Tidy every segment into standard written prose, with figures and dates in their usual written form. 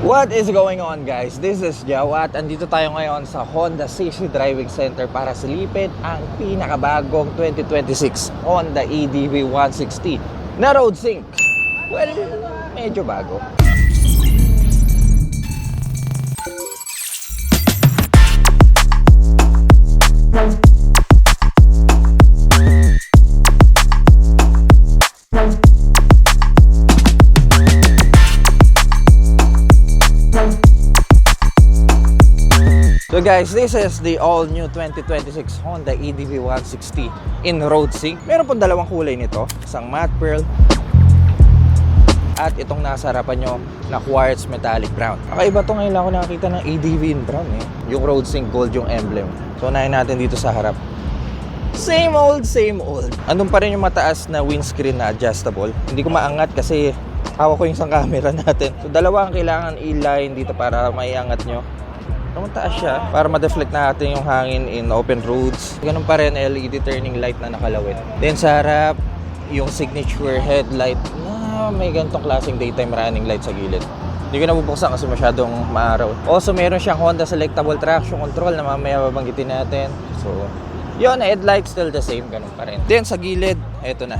What is going on, guys? This is Jow at andito tayo ngayon sa Honda CC Driving Center para silipin ang pinakabagong 2026 Honda EDV 160 na road sync. Well, medyo bago. So guys, this is the all-new 2026 Honda EDV 160 in road sync. Meron pong dalawang kulay nito, isang matte pearl at itong nasa harapan nyo na quartz metallic brown. Kakaiba to, ngayon lang ako nakakita ng EDV in brown Yung road sync gold yung emblem. So unahin natin dito sa harap. Same old, same old. Andun pa rin yung mataas na windscreen na adjustable. Hindi ko maangat kasi hawak ko yung isang camera natin. So dalawa ang kailangan i-line dito para maiangat nyo. Mataas siya para ma-deflect natin yung hangin in open roads. Ganun pa rin LED turning light na nakalawit. Then sa harap, yung signature headlight na may ganitong klaseng daytime running light sa gilid. Hindi ko nabubuksan kasi masyadong maaraw. Also, meron siyang Honda Selectable Traction Control na mamaya babanggitin natin. So, yun, headlight still the same, ganun pa rin. Then sa gilid, eto na.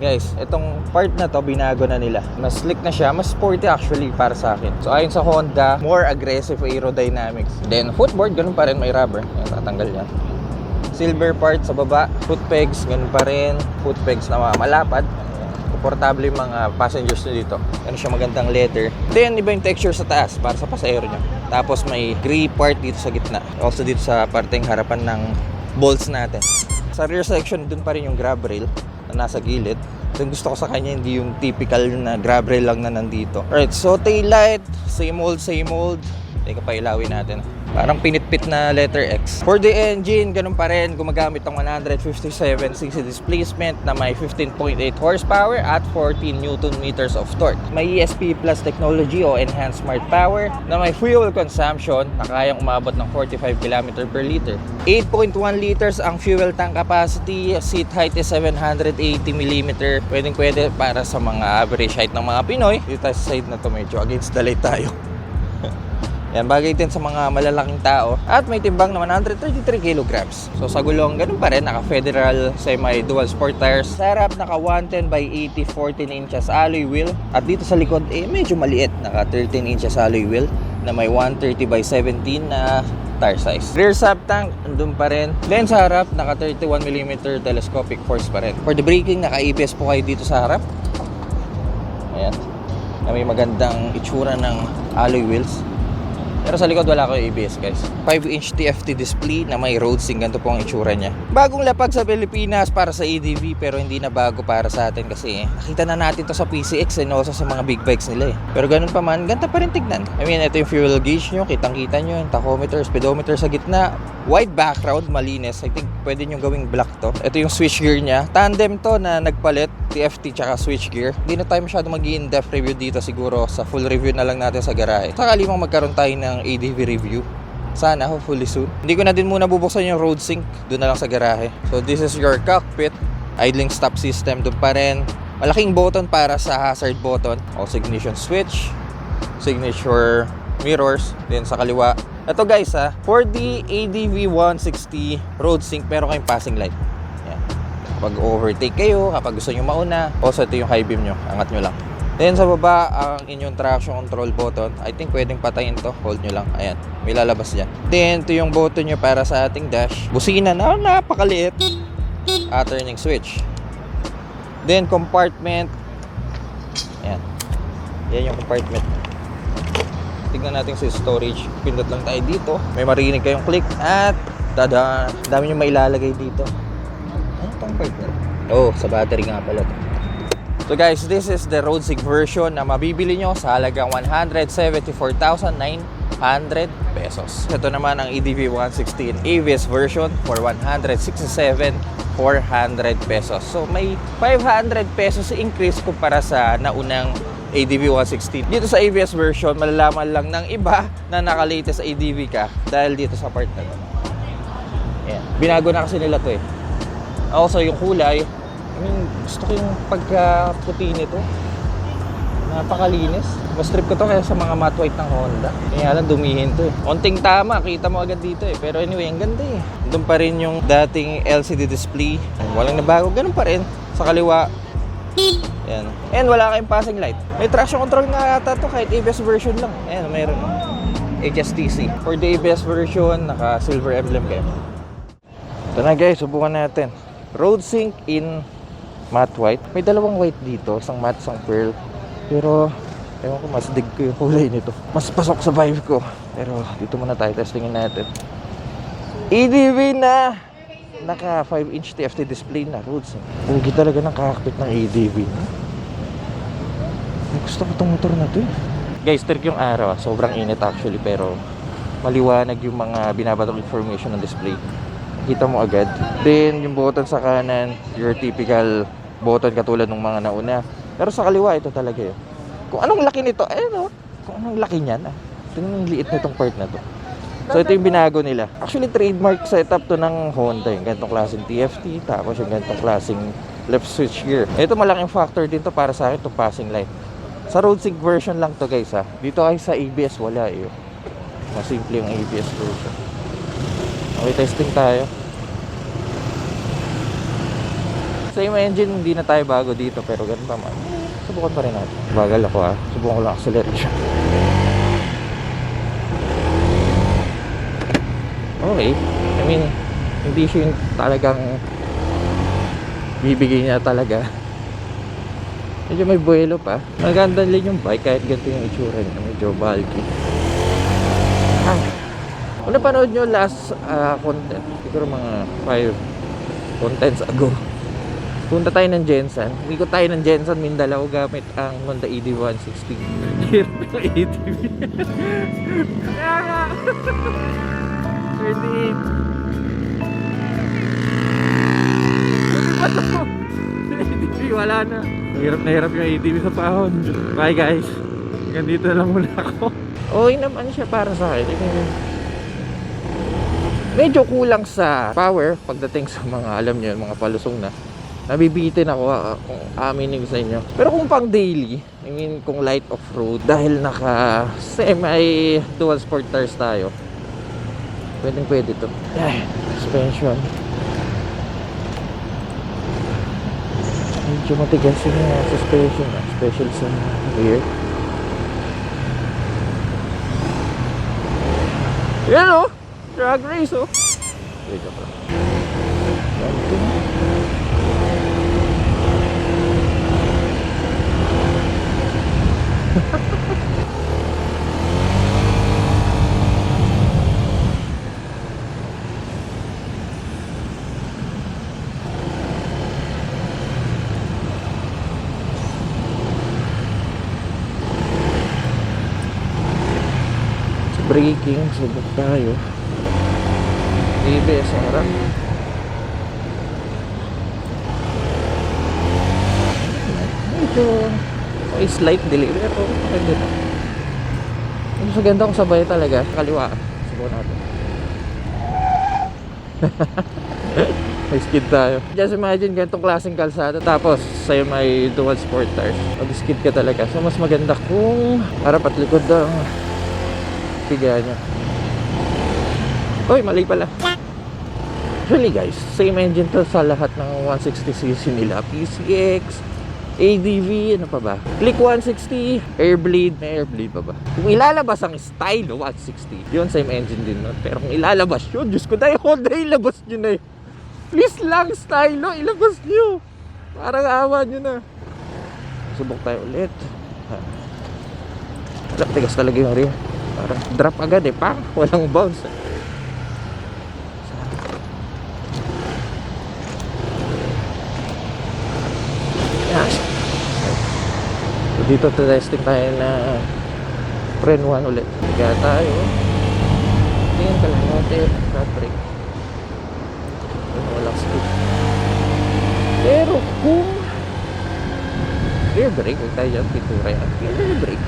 Guys, itong part na to binago na nila. Mas slick na siya, mas sporty actually para sa akin. So ayon sa Honda, more aggressive aerodynamics. Then footboard, ganun pa rin, may rubber. Ayan, tatanggal yan. Silver part sa baba, foot pegs, ganun pa rin. Foot pegs na malapad. Komportable yung mga passengers nyo dito. Ano siya, magandang leather. Then iba yung texture sa taas para sa pasahero nyo. Tapos may gray part dito sa gitna. Also dito sa parteng harapan ng bolts natin. Sa rear section, dun pa rin yung grab rail na nasa gilid. So gusto ko sa kanya hindi yung typical na grab rail lang na nandito. Alright, so tail light, same old, same old. Teka pa, ilawin natin. Parang pinitpit na letter X. For the engine, ganun pa rin. Gumagamit ng 157cc displacement na may 15.8 horsepower at 14 Nm of torque. May ESP Plus technology o Enhanced Smart Power na may fuel consumption na kayang umabot ng 45 km per liter. 8.1 liters ang fuel tank capacity. Seat height is 780 mm. Pwede para sa mga average height ng mga Pinoy. Dito tayo sa side na to, medyo against the light tayo. Yan, bagay din sa mga malalaking tao. At may timbang na 133 kilograms. So sa gulong, ganun pa rin. Naka-Federal semi-dual sport tires. Sa harap, naka 110 by 80 14 inches alloy wheel. At dito sa likod, medyo maliit. Naka 13 inches alloy wheel na may 130 by 17 na tire size. Rear sub tank, andun pa rin. Then sa harap, naka 31mm telescopic force pa rin. For the braking, naka ABS po kayo dito sa harap. Ayan. Na may magandang itsura ng alloy wheels. Pero sa likod wala ko ABS, guys. 5-inch TFT display na may road sync. Ganito po ang itsura niya. Bagong lapag sa Pilipinas para sa EDV, pero hindi na bago para sa atin kasi nakita na natin to sa PCX and also sa mga big bikes nila Pero ganun pa man, ganda pa rin tignan. I mean, ito yung fuel gauge nyo. Kitang-kita nyo yung tachometer, speedometer sa gitna. White background, malinis. I think pwede nyo gawing black to. Ito yung switch gear niya. Tandem to na nagpalit. TFT tsaka switch gear. Hindi na tayo masyado mag-in-depth review dito, siguro sa full review na lang natin sa garahe. Sakali mong magkaroon tayo ng ADV review. Sana, hopefully soon. Hindi ko na din muna bubuksan yung road sync. Doon na lang sa garahe. So this is your cockpit. Idling stop system doon pa rin. Malaking button para sa hazard button. O ignition switch. Signature mirrors. Then sa kaliwa. Ito guys for the ADV 160 road sync, meron kayong passing light. Kapag overtake kayo, kapag gusto nyo mauna. Also, ito yung high beam nyo. Angat nyo lang. Then sa baba, ang inyong traction control button. I think pwedeng patayin to. Hold nyo lang. Ayan. May lalabas dyan. Then, ito yung button nyo para sa ating dash. Busina na. Napakaliit. Turning switch. Then, compartment. Ayan. Yan yung compartment. Tignan natin sa storage. Pindot lang tayo dito. May marinig kayong click. At, tada, dami nyo mailalagay dito. Sa battery nga pala to. So guys, this is the road sync version na mabibili nyo sa halagang 174,900 pesos. Ito naman ang EDV 160 in ABS version for 167,400 pesos. So may 500 pesos increase kumpara sa naunang ADV 160. Dito sa ABS version, malalaman lang ng iba na naka-latest ADV ka dahil dito sa part na to. Ayan. Binago na kasi nila to Also yung kulay, I mean, gusto ko yung pagka-puti nito. Napakalinis. Mas trip ko to kaya sa mga matte white ng Honda. Kaya lang dumihin to eh. Onting tama, kita mo agad dito eh. Pero anyway, ang ganda eh. Doon pa rin yung dating LCD display. Walang nabago, ganun pa rin. Sa kaliwa. Ayan. And wala kayong passing light. May traction control nga ata to kahit ABS version lang. Ayan, mayroon. HSTC. For the ABS version, naka silver emblem kayo. Ito na guys, subukan natin. Road Sync in matte white. May dalawang white dito, isang matte, isang pearl. Pero ewan ko, mas dig ko yung kulay nito. Mas pasok sa vibe ko. Pero dito muna tayo, testingin natin. EDV na! Naka 5-inch TFT display na roads. Pugi talaga ng cockpit ng EDV. Gusto ko itong motor na to eh. Guys, trick yung araw. Sobrang init actually, pero maliwanag yung mga binabatong information ng display. Kita mo agad. Then yung button sa kanan, your typical button katulad ng mga nauna. Pero sa kaliwa, ito talaga yun. Kung anong laki nito, kung anong laki niyan, tingnan yung liit nitong part na to. So ito yung binago nila. Actually, trademark setup to ng Honda. Yung ganitong klaseng TFT, tapos yung ganitong klaseng left switch gear. Ito malaking factor din to para sa akin, itong passing light. Sa road sync version lang to guys ha. Dito ay sa ABS wala eh. Mas simple yung ABS version. Okay, testing tayo. Same engine, hindi na tayo bago dito, pero ganun pa man. Subukan pa rin natin. Bagal ako ha. Subukan ko lang acceleration. Okay. I mean, hindi siya yung talagang bibigay niya talaga. Medyo may buwelo pa. Maganda din yung bike kahit ganito yung itsura niya. Medyo bulky. Kung napanood nyo last content, siguro mga 5 contents ago, punta tayo ng Jensen. Ikot tayo ng Jensen, Mindanao gamit ang Honda ED160. Gear ng EDV. Kaya nga! 38. Hindi pa to. EDV, wala na. Hirap na hirap yung EDV sa pahon. Bye guys. Ganito lang muna ako. Okay naman siya para sa akin. Medyo kulang sa power pagdating sa mga, alam nyo, mga palusong na. Nabibitin ako kung aminin ko sa inyo. Pero kung pang daily, I mean kung light off-road, dahil naka semi dual sport tires tayo, pwedeng pwede to. Ay, suspension. Medyo matigas yung suspension, special sa rear. Yan o! Drag race o! Wait ako lang. Braking, subok tayo. ABS sa harap. Medyo may slight delay pero maganda na. Mas maganda kung sabay talaga. Kaliwa. Subukan natin. May skid tayo. Just imagine ganitong klaseng kalsada tapos sa'yo may dual sport tires. Mag-skid ka talaga. So mas maganda kung harap at likod ang piga niya. Uy, mali pala. Actually guys, same engine to sa lahat ng 160cc nila. PCX, ADV, ano pa ba? Click 160, Airblade, may Airblade pa ba? Kung ilalabas ang Stylo 160, yun same engine din nun. Pero kung ilalabas yun, Diyos ko dahil Honda, ilabas nyo na yun. Please lang, Stylo, ilabas nyo. Parang awa nyo na. Subok tayo ulit. Wala, tigas talaga yung rear. Parang drop agad eh, pang walang bounce eh. Yes. So dito testing tayo na Pren 1 ulit. Kaya tayo tingin ka lang natin front brake. Walang speed. Pero kung rear brake, huwag tayo dyan pintura yan. Rear brake.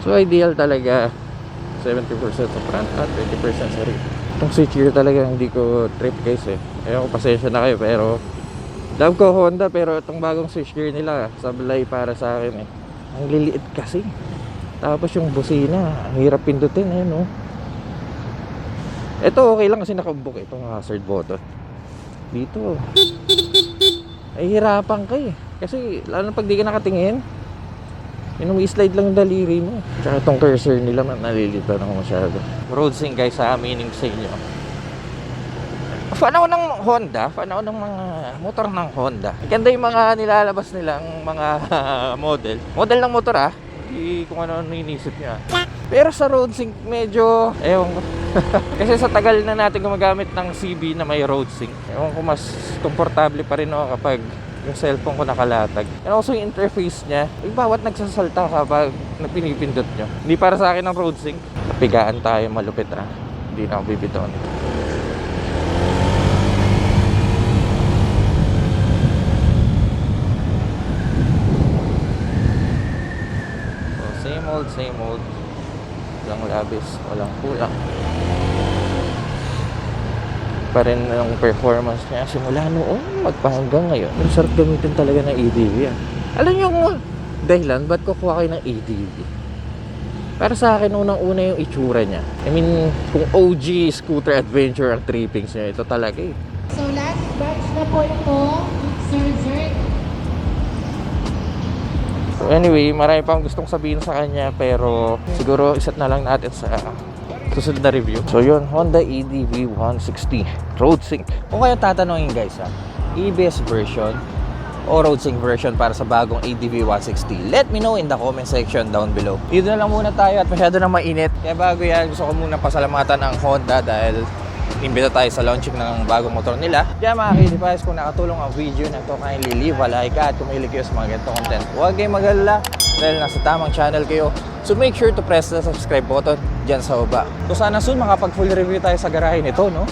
So ideal talaga 70% sa front at 20% sa rear. Itong switch gear talaga hindi ko trip guys eh. Ayaw ko, pasensya na kayo pero Love ko Honda, pero itong bagong switchgear nila, sablay para sa akin eh. Ang liliit kasi. Tapos yung busina, ang hirap pindutin eh, no? Ito okay lang kasi nakabuk itong hazard button. Dito ay hirapan ka eh. Kasi lalo na pag di ka nakatingin, i-slide lang yung daliri mo. Tsaka itong cursor nila man, nalilito na masyado. Road sync guys, sa aminin sa inyo. Fan ako ng Honda, fan ako ng mga motor ng Honda. Ganda yung mga nilalabas nilang mga model. Model ng motor ah. Di kung ano inisip niya. Pero sa road sync medyo ewan ko. Kasi sa tagal na natin gumagamit ng CB na may road sync, ewan ko mas komportable pa rin ako kapag yung cellphone ko nakalatag. And also yung interface niya, yung bawat nagsasalta kapag pinipindot nyo. Hindi para sa akin ang road sync. Napigaan tayo, malupit ah. Hindi na ako bibiton. Same old. Walang labis, walang kulang. Pa rin ang performance niya simula noon magpahanggang ngayon. Ang sarap gamitin talaga ng ADV yan. Alam niyo kung dahilan ba't kukuha kayo ng ADV? Para sa akin, unang-una yung itsura niya. I mean, kung OG scooter adventure ang trippings niya, ito talaga eh. So last batch na po ito, Sir Zert. So anyway, marami pang gustong sabihin sa kanya, pero siguro iset na lang natin sa susunod na review. So yun, Honda ADV 160 Road Sync. Kung kayo tatanungin guys ha, EBS version o Road Sync version para sa bagong ADV 160, let me know in the comment section down below. Dito na lang muna tayo at masyado na mainit. Kaya bago yan, gusto ko muna pasalamatan ang Honda dahil imbita tayo sa launching ng bagong motor nila. Kaya mga k-device, kung nakatulong ang video na to, kindly leave a like at kung mahilig kayo sa mga ganitong content, huwag kayong mag-alala dahil nasa tamang channel kayo. So make sure to press the subscribe button dyan sa baba. So sana soon makapag full review tayo sa garahe nito, no?